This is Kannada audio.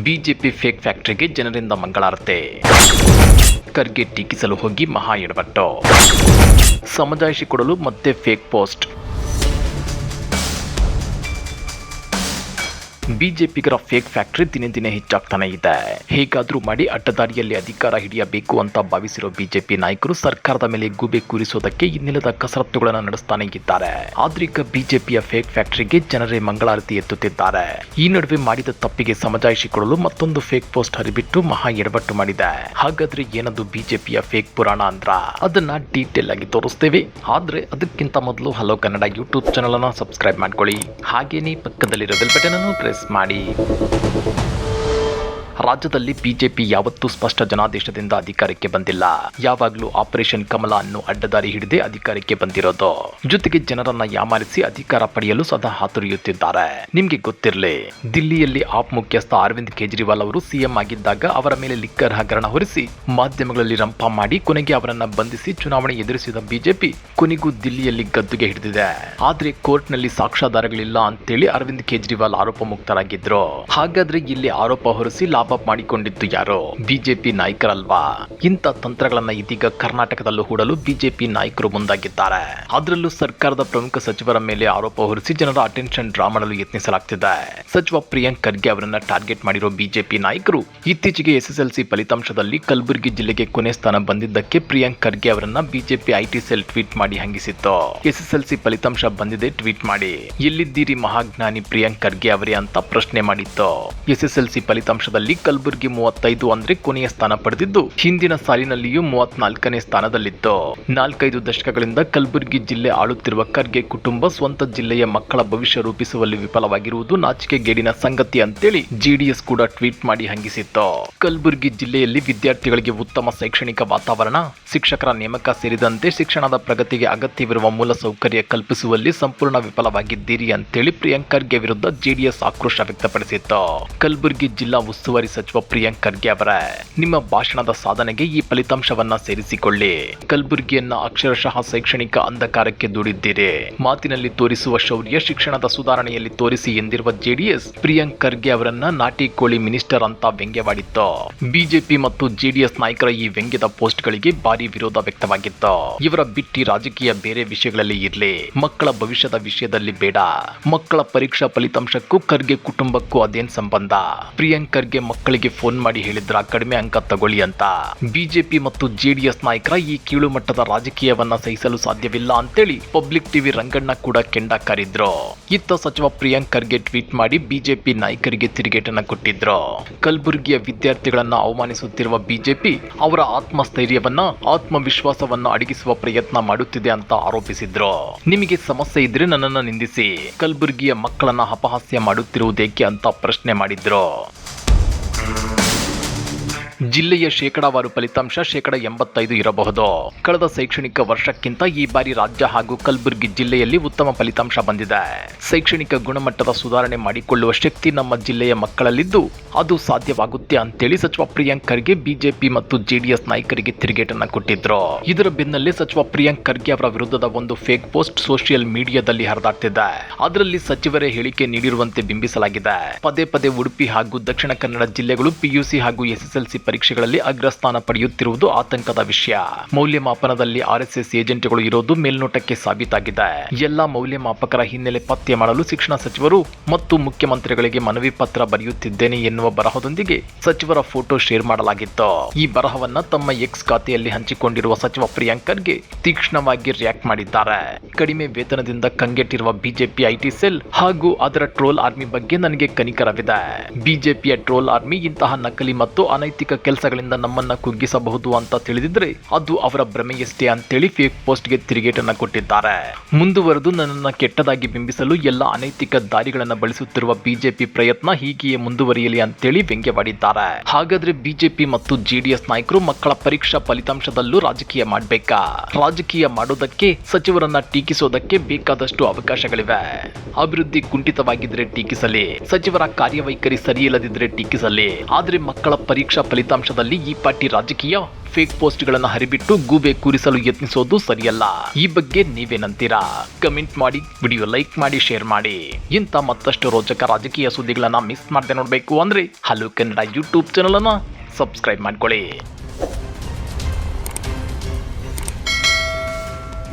ಬಿಜೆಪಿ ಫೇಕ್ ಫ್ಯಾಕ್ಟರಿಗೆ ಜನರಿಂದ ಮಂಗಳಾರತಿ. ಖರ್ಗೆ ಟೀಕಿಸಲು ಹೋಗಿ ಮಹಾ ಎಡವಟ್ಟು. ಸಮಜಾಯಿಷಿ ಕೊಡಲು ಮತ್ತೆ ಫೇಕ್ ಪೋಸ್ಟ್. ಬಿಜೆಪಿಗರ ಫೇಕ್ ಫ್ಯಾಕ್ಟರಿ ದಿನೇ ದಿನೇ ಹೆಚ್ಚಾಗ್ತಾನೆ ಇದೆ. ಹೇಗಾದ್ರೂ ಮಾಡಿ ಅಡ್ಡದಾರಿಯಲ್ಲಿ ಅಧಿಕಾರ ಹಿಡಿಯಬೇಕು ಅಂತ ಭಾವಿಸಿರೋ ಬಿಜೆಪಿ ನಾಯಕರು ಸರ್ಕಾರದ ಮೇಲೆ ಗೂಬೆ ಕೂರಿಸೋದಕ್ಕೆ ಇನ್ನಿಲ್ಲದ ಕಸರತ್ತುಗಳನ್ನು ನಡೆಸ್ತಾನೆ ಇದ್ದಾರೆ. ಆದ್ರೀಗ ಬಿಜೆಪಿಯ ಫೇಕ್ ಫ್ಯಾಕ್ಟರಿಗೆ ಜನರೇ ಮಂಗಳಾರತಿ ಎತ್ತುತ್ತಿದ್ದಾರೆ. ಈ ನಡುವೆ ಮಾಡಿದ ತಪ್ಪಿಗೆ ಸಮಜಾಯಿಷಿ ಕೊಡಲು ಮತ್ತೊಂದು ಫೇಕ್ ಪೋಸ್ಟ್ ಹರಿಬಿಟ್ಟು ಮಹಾ ಎಡವಟ್ಟು ಮಾಡಿದೆ. ಹಾಗಾದ್ರೆ ಏನದು ಬಿಜೆಪಿಯ ಫೇಕ್ ಪುರಾಣ ಅಂದ್ರ ಅದನ್ನ ಡೀಟೇಲ್ ಆಗಿ ತೋರಿಸ್ತೇವೆ. ಆದ್ರೆ ಅದಕ್ಕಿಂತ ಮೊದಲು ಹಲೋ ಕನ್ನಡ ಯೂಟ್ಯೂಬ್ ಚಾನಲ್ ಅನ್ನು ಸಬ್ಸ್ಕ್ರೈಬ್ ಮಾಡ್ಕೊಳ್ಳಿ. ಹಾಗೇನೇ ಪಕ್ಕದಲ್ಲಿರೋ ಬೆಲ್ ಬಟನ್ ಅನ್ನು ಪ್ರೆಸ್ ಮಾಡಿ. ರಾಜ್ಯದಲ್ಲಿ ಬಿಜೆಪಿ ಯಾವತ್ತೂ ಸ್ಪಷ್ಟ ಜನಾದೇಶದಿಂದ ಅಧಿಕಾರಕ್ಕೆ ಬಂದಿಲ್ಲ. ಯಾವಾಗಲೂ ಆಪರೇಷನ್ ಕಮಲ ಅನ್ನು ಅಡ್ಡದಾರಿ ಹಿಡಿದೇ ಅಧಿಕಾರಕ್ಕೆ ಬಂದಿರೋದು. ಜೊತೆಗೆ ಜನರನ್ನ ಯಾಮಾರಿಸಿ ಅಧಿಕಾರ ಪಡೆಯಲು ಸದಾ ಹಾತೊರೆಯುತ್ತಿದ್ದಾರೆ. ನಿಮ್ಗೆ ಗೊತ್ತಿರಲಿ, ದಿಲ್ಲಿಯಲ್ಲಿ ಆಪ್ ಮುಖ್ಯಸ್ಥ ಅರವಿಂದ್ ಕೇಜ್ರಿವಾಲ್ ಅವರು ಸಿಎಂ ಆಗಿದ್ದಾಗ ಅವರ ಮೇಲೆ ಲಿಕ್ಕರ್ ಹಗರಣ ಹೊರಿಸಿ ಮಾಧ್ಯಮಗಳಲ್ಲಿ ರಂಪ ಮಾಡಿ ಕೊನೆಗೆ ಅವರನ್ನ ಬಂಧಿಸಿ ಚುನಾವಣೆ ಎದುರಿಸಿದ ಬಿಜೆಪಿ ಕೊನೆಗೂ ದಿಲ್ಲಿಯಲ್ಲಿ ಗದ್ದುಗೆ ಹಿಡಿದಿದೆ. ಆದ್ರೆ ಕೋರ್ಟ್ನಲ್ಲಿ ಸಾಕ್ಷ್ಯಾಧಾರಗಳಿಲ್ಲ ಅಂತೇಳಿ ಅರವಿಂದ್ ಕೇಜ್ರಿವಾಲ್ ಆರೋಪ ಮುಕ್ತರಾಗಿದ್ರು. ಹಾಗಾದ್ರೆ ಇಲ್ಲಿ ಆರೋಪ ಹೊರಿಸಿ ಲಾಭ ಮಾಡಿಕೊಂಡಿದ್ದು ಯಾರು? ಬಿಜೆಪಿ ನಾಯಕರಲ್ವಾ? ಇಂಥ ತಂತ್ರಗಳನ್ನ ಇದೀಗ ಕರ್ನಾಟಕದಲ್ಲೂ ಹೂಡಲು ಬಿಜೆಪಿ ನಾಯಕರು ಮುಂದಾಗಿದ್ದಾರೆ. ಅದರಲ್ಲೂ ಸರ್ಕಾರದ ಪ್ರಮುಖ ಸಚಿವರ ಮೇಲೆ ಆರೋಪ ಹೊರಿಸಿ ಜನರ ಅಟೆನ್ಷನ್ ಡ್ರಾ ಮಾಡಲು ಯತ್ನಿಸಲಾಗ್ತಿದೆ. ಸಚಿವ ಪ್ರಿಯಾಂಕ್ ಖರ್ಗೆ ಅವರನ್ನ ಟಾರ್ಗೆಟ್ ಮಾಡಿರೋ ಬಿಜೆಪಿ ನಾಯಕರು ಇತ್ತೀಚೆಗೆ ಎಸ್ಎಸ್ಎಲ್ಸಿ ಫಲಿತಾಂಶದಲ್ಲಿ ಕಲಬುರಗಿ ಜಿಲ್ಲೆಗೆ ಕೊನೆ ಸ್ಥಾನ ಬಂದಿದ್ದಕ್ಕೆ ಪ್ರಿಯಾಂಕ್ ಖರ್ಗೆ ಅವರನ್ನ ಬಿಜೆಪಿ ಐಟಿ ಸೆಲ್ ಟ್ವೀಟ್ ಮಾಡಿ ಹಂಗಿಸಿತ್ತು. ಎಸ್ಎಸ್ಎಲ್ಸಿ ಫಲಿತಾಂಶ ಬಂದಿದೆ, ಟ್ವೀಟ್ ಮಾಡಿ, ಎಲ್ಲಿದ್ದೀರಿ ಮಹಾಜ್ಞಾನಿ ಪ್ರಿಯಾಂಕ್ ಖರ್ಗೆ ಅವರೇ ಅಂತ ಪ್ರಶ್ನೆ ಮಾಡಿತ್ತು. ಎಸ್ಎಸ್ಎಲ್ಸಿ ಫಲಿತಾಂಶದಲ್ಲಿ ಕಲಬುರಗಿ 35 ಅಂದ್ರೆ ಕೊನೆಯ ಸ್ಥಾನ ಪಡೆದಿದ್ದು ಹಿಂದಿನ ಸಾಲಿನಲ್ಲಿಯೂ 34ನೇ ಸ್ಥಾನದಲ್ಲಿತ್ತು. 4-5 ದಶಕಗಳಿಂದ ಕಲಬುರಗಿ ಜಿಲ್ಲೆ ಆಳುತ್ತಿರುವ ಖರ್ಗೆ ಕುಟುಂಬ ಸ್ವಂತ ಜಿಲ್ಲೆಯ ಮಕ್ಕಳ ಭವಿಷ್ಯ ರೂಪಿಸುವಲ್ಲಿ ವಿಫಲವಾಗಿರುವುದು ನಾಚಿಕೆಗೇಡಿನ ಸಂಗತಿ ಅಂತೇಳಿ ಜೆಡಿಎಸ್ ಕೂಡ ಟ್ವೀಟ್ ಮಾಡಿ ಹಂಗಿಸಿತ್ತು. ಕಲಬುರಗಿ ಜಿಲ್ಲೆಯಲ್ಲಿ ವಿದ್ಯಾರ್ಥಿಗಳಿಗೆ ಉತ್ತಮ ಶೈಕ್ಷಣಿಕ ವಾತಾವರಣ, ಶಿಕ್ಷಕರ ನೇಮಕ ಸೇರಿದಂತೆ ಶಿಕ್ಷಣದ ಪ್ರಗತಿಗೆ ಅಗತ್ಯವಿರುವ ಮೂಲಸೌಕರ್ಯ ಕಲ್ಪಿಸುವಲ್ಲಿ ಸಂಪೂರ್ಣ ವಿಫಲವಾಗಿದ್ದೀರಿ ಅಂತೇಳಿ ಪ್ರಿಯಾಂಕ್ ಖರ್ಗೆ ವಿರುದ್ಧ ಜೆಡಿಎಸ್ ಆಕ್ರೋಶ ವ್ಯಕ್ತಪಡಿಸಿತ್ತು. ಕಲಬುರಗಿ ಜಿಲ್ಲಾ ಉಸ್ತುವಾರಿ ಸಚಿವ ಪ್ರಿಯಾಂಕ್ ಖರ್ಗೆ ಅವರ ನಿಮ್ಮ ಭಾಷಣದ ಸಾಧನೆಗೆ ಈ ಫಲಿತಾಂಶವನ್ನ ಸೇರಿಸಿಕೊಳ್ಳಿ. ಕಲಬುರಗಿಯನ್ನ ಅಕ್ಷರಶಃ ಶೈಕ್ಷಣಿಕ ಅಂಧಕಾರಕ್ಕೆ ದೂಡಿದ್ದೀರಿ. ಮಾತಿನಲ್ಲಿ ತೋರಿಸುವ ಶೌರ್ಯ ಶಿಕ್ಷಣದ ಸುಧಾರಣೆಯಲ್ಲಿ ತೋರಿಸಿ ಎಂದಿರುವ ಜೆಡಿಎಸ್ ಪ್ರಿಯಾಂಕ್ ಖರ್ಗೆ ಅವರನ್ನ ನಾಟಿ ಕೋಳಿ ಮಿನಿಸ್ಟರ್ ಅಂತ ವ್ಯಂಗ್ಯವಾಡಿತ್ತು. ಬಿಜೆಪಿ ಮತ್ತು ಜೆಡಿಎಸ್ ನಾಯಕರ ಈ ವ್ಯಂಗ್ಯದ ಪೋಸ್ಟ್ಗಳಿಗೆ ಭಾರಿ ವಿರೋಧ ವ್ಯಕ್ತವಾಗಿತ್ತು. ಇವರ ಬಿಟ್ಟಿ ರಾಜಕೀಯ ಬೇರೆ ವಿಷಯಗಳಲ್ಲಿ ಇರ್ಲಿ, ಮಕ್ಕಳ ಭವಿಷ್ಯದ ವಿಷಯದಲ್ಲಿ ಬೇಡ. ಮಕ್ಕಳ ಪರೀಕ್ಷಾ ಫಲಿತಾಂಶಕ್ಕೂ ಖರ್ಗೆ ಕುಟುಂಬಕ್ಕೂ ಅದೇನ್ ಸಂಬಂಧ? ಪ್ರಿಯಾಂಕ್ ಖರ್ಗೆ ಮಕ್ಕಳಿಗೆ ಫೋನ್ ಮಾಡಿ ಹೇಳಿದ್ರ ಕಡಿಮೆ ಅಂಕ ತಗೊಳ್ಳಿ ಅಂತ. ಬಿಜೆಪಿ ಮತ್ತು ಜೆಡಿಎಸ್ ನಾಯಕರ ಈ ಕೀಳು ಮಟ್ಟದ ರಾಜಕೀಯವನ್ನ ಸಹಿಸಲು ಸಾಧ್ಯವಿಲ್ಲ ಅಂತೇಳಿ ಪಬ್ಲಿಕ್ ಟಿವಿ ರಂಗಣ್ಣ ಕೂಡ ಕೆಂಡ ಕಾರಿದ್ರು. ಇತ್ತ ಸಚಿವ ಪ್ರಿಯಾಂಕ್ ಖರ್ಗೆ ಟ್ವೀಟ್ ಮಾಡಿ ಬಿಜೆಪಿ ನಾಯಕರಿಗೆ ತಿರುಗೇಟನ್ನ ಕೊಟ್ಟಿದ್ರು. ಕಲಬುರಗಿಯ ವಿದ್ಯಾರ್ಥಿಗಳನ್ನ ಅವಮಾನಿಸುತ್ತಿರುವ ಬಿಜೆಪಿ ಅವರ ಆತ್ಮಸ್ಥೈರ್ಯವನ್ನ, ಆತ್ಮವಿಶ್ವಾಸವನ್ನ ಅಡಗಿಸುವ ಪ್ರಯತ್ನ ಮಾಡುತ್ತಿದೆ ಅಂತ ಆರೋಪಿಸಿದ್ರು. ನಿಮಗೆ ಸಮಸ್ಯೆ ಇದ್ರೆ ನನ್ನನ್ನ ನಿಂದಿಸಿ, ಕಲಬುರಗಿಯ ಮಕ್ಕಳನ್ನ ಅಪಹಾಸ್ಯ ಮಾಡುತ್ತಿರುವುದೇಕೆ ಅಂತ ಪ್ರಶ್ನೆ ಮಾಡಿದ್ರು. ಜಿಲ್ಲೆಯ ಶೇಕಡಾವಾರು ಫಲಿತಾಂಶ 85% ಇರಬಹುದು. ಕಳೆದ ಶೈಕ್ಷಣಿಕ ವರ್ಷಕ್ಕಿಂತ ಈ ಬಾರಿ ರಾಜ್ಯ ಹಾಗೂ ಕಲಬುರಗಿ ಜಿಲ್ಲೆಯಲ್ಲಿ ಉತ್ತಮ ಫಲಿತಾಂಶ ಬಂದಿದೆ. ಶೈಕ್ಷಣಿಕ ಗುಣಮಟ್ಟದ ಸುಧಾರಣೆ ಮಾಡಿಕೊಳ್ಳುವ ಶಕ್ತಿ ನಮ್ಮ ಜಿಲ್ಲೆಯ ಮಕ್ಕಳಲ್ಲಿದ್ದು ಅದು ಸಾಧ್ಯವಾಗುತ್ತೆ ಅಂತೇಳಿ ಸಚಿವ ಪ್ರಿಯಾಂಕ್ ಖರ್ಗೆ ಬಿಜೆಪಿ ಮತ್ತು ಜೆಡಿಎಸ್ ನಾಯಕರಿಗೆ ತಿರುಗೇಟನ್ನ ಕೊಟ್ಟಿದ್ರು. ಇದರ ಬೆನ್ನಲ್ಲೇ ಸಚಿವ ಪ್ರಿಯಾಂಕ್ ಖರ್ಗೆ ಅವರ ವಿರುದ್ಧದ ಒಂದು ಫೇಕ್ ಪೋಸ್ಟ್ ಸೋಷಿಯಲ್ ಮೀಡಿಯಾದಲ್ಲಿ ಹರಿದಾಡ್ತಿದೆ. ಅದರಲ್ಲಿ ಸಚಿವರೇ ಹೇಳಿಕೆ ನೀಡಿರುವಂತೆ ಬಿಂಬಿಸಲಾಗಿದೆ. ಪದೇ ಪದೇ ಉಡುಪಿ ಹಾಗೂ ದಕ್ಷಿಣ ಕನ್ನಡ ಜಿಲ್ಲೆಗಳು ಪಿಯುಸಿ ಹಾಗೂ ಎಸ್ಎಸ್ಎಲ್ಸಿ ಪರೀಕ್ಷೆಗಳಲ್ಲಿ ಅಗ್ರಸ್ಥಾನ ಪಡೆಯುತ್ತಿರುವುದು ಆತಂಕದ ವಿಷಯ. ಮೌಲ್ಯಮಾಪನದಲ್ಲಿ ಆರ್ಎಸ್ಎಸ್ ಏಜೆಂಟ್ಗಳು ಇರೋದು ಮೇಲ್ನೋಟಕ್ಕೆ ಸಾಬೀತಾಗಿದೆ. ಎಲ್ಲಾ ಮೌಲ್ಯಮಾಪಕರ ಹಿನ್ನೆಲೆ ಪತ್ತೆ ಮಾಡಲು ಶಿಕ್ಷಣ ಸಚಿವರು ಮತ್ತು ಮುಖ್ಯಮಂತ್ರಿಗಳಿಗೆ ಮನವಿ ಪತ್ರ ಬರೆಯುತ್ತಿದ್ದೇನೆ ಎನ್ನುವ ಬರಹದೊಂದಿಗೆ ಸಚಿವರ ಫೋಟೋ ಶೇರ್ ಮಾಡಲಾಗಿತ್ತು. ಈ ಬರಹವನ್ನ ತಮ್ಮ ಎಕ್ಸ್ ಖಾತೆಯಲ್ಲಿ ಹಂಚಿಕೊಂಡಿರುವ ಸಚಿವ ಪ್ರಿಯಾಂಕ್ ಖರ್ಗೆ ತೀಕ್ಷ್ಣವಾಗಿ ರಿಯಾಕ್ಟ್ ಮಾಡಿದ್ದಾರೆ. ಕಡಿಮೆ ವೇತನದಿಂದ ಕಂಗೆಟ್ಟಿರುವ ಬಿಜೆಪಿ ಐಟಿ ಸೆಲ್ ಹಾಗೂ ಅದರ ಟ್ರೋಲ್ ಆರ್ಮಿ ಬಗ್ಗೆ ನನಗೆ ಕನಿಕರವಿದೆ. ಬಿಜೆಪಿಯ ಟ್ರೋಲ್ ಆರ್ಮಿ ಇಂತಹ ನಕಲಿ ಮತ್ತು ಅನೈತಿಕ ಕೆಲಸಗಳಿಂದ ನಮ್ಮನ್ನ ಕುಗ್ಗಿಸಬಹುದು ಅಂತ ತಿಳಿದಿದ್ರೆ ಅದು ಅವರ ಭ್ರಮೆಯಷ್ಟೇ ಅಂತೇಳಿ ಫೇಕ್ ಪೋಸ್ಟ್ಗೆ ತಿರುಗೇಟನ್ನ ಕೊಟ್ಟಿದ್ದಾರೆ. ಮುಂದುವರೆದು ನನ್ನನ್ನ ಕೆಟ್ಟದಾಗಿ ಬಿಂಬಿಸಲು ಎಲ್ಲ ಅನೈತಿಕ ದಾರಿಗಳನ್ನ ಬಳಸುತ್ತಿರುವ ಬಿಜೆಪಿ ಪ್ರಯತ್ನ ಹೀಗೆಯೇ ಮುಂದುವರಿಯಲಿ ಅಂತೇಳಿ ವ್ಯಂಗ್ಯವಾಡಿದ್ದಾರೆ. ಹಾಗಾದ್ರೆ ಬಿಜೆಪಿ ಮತ್ತು ಜೆಡಿಎಸ್ ನಾಯಕರು ಮಕ್ಕಳ ಪರೀಕ್ಷಾ ಫಲಿತಾಂಶದಲ್ಲೂ ರಾಜಕೀಯ ಮಾಡಬೇಕಾ? ರಾಜಕೀಯ ಮಾಡೋದಕ್ಕೆ, ಸಚಿವರನ್ನ ಟೀಕಿಸೋದಕ್ಕೆ ಬೇಕಾದಷ್ಟು ಅವಕಾಶಗಳಿವೆ. ಅಭಿವೃದ್ಧಿ ಕುಂಠಿತವಾಗಿದ್ರೆ ಟೀಕಿಸಲಿ, ಸಚಿವರ ಕಾರ್ಯವೈಖರಿ ಸರಿಯಿಲ್ಲದಿದ್ರೆ ಟೀಕಿಸಲಿ. ಆದ್ರೆ ಮಕ್ಕಳ ಪರೀಕ್ಷಾ ಫಲಿತಾಂಶದಲ್ಲಿ ಈ ಪಾರ್ಟಿ ರಾಜಕೀಯ ಫೇಕ್ ಪೋಸ್ಟ್ಗಳನ್ನು ಹರಿಬಿಟ್ಟು ಗೂಬೆ ಕೂರಿಸಲು ಯತ್ನಿಸೋದು ಸರಿಯಲ್ಲ. ಈ ಬಗ್ಗೆ ನೀವೇನಂತೀರಾ? ಕಮೆಂಟ್ ಮಾಡಿ, ವಿಡಿಯೋ ಲೈಕ್ ಮಾಡಿ, ಶೇರ್ ಮಾಡಿ. ಇಂಥ ಮತ್ತಷ್ಟು ರೋಚಕ ರಾಜಕೀಯ ಸುದ್ದಿಗಳನ್ನ ಮಿಸ್ ಮಾಡದೆ ನೋಡಬೇಕು ಅಂದ್ರೆ ಹಲೋ ಕನ್ನಡ ಯೂಟ್ಯೂಬ್ ಚಾನಲ್ ಅನ್ನ ಸಬ್ಸ್ಕ್ರೈಬ್ ಮಾಡ್ಕೊಳ್ಳಿ.